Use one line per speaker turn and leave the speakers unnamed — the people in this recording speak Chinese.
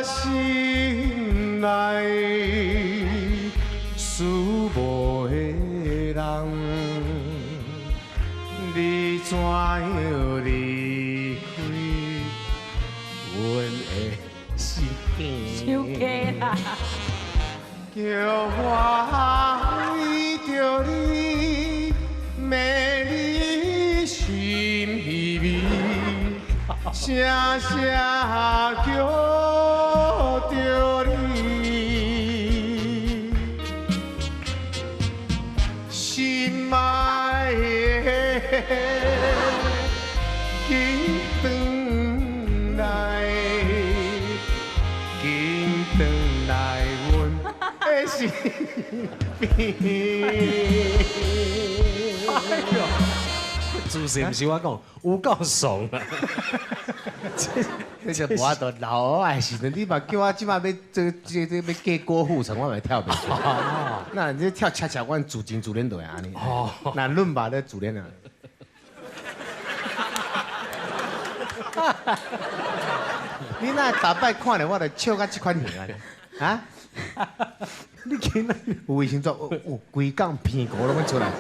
心内思无的人，你怎样离开阮的心
收起啦。
叫我为着你，迷你心稀微，声声叫着你，心爱的，紧转来，紧转来，阮的心边。
主持人是我讲，有够爽啊！
那就无法度老的时阵，你嘛叫我即摆要要嫁郭富城，我嘛跳袂出。那你跳恰恰，阮自真自然就会安尼。那论吧咧自然啊。你那逐摆看着我，就笑到即款样啊？啊？你今仔有卫生纸，规港片骨拢要出来。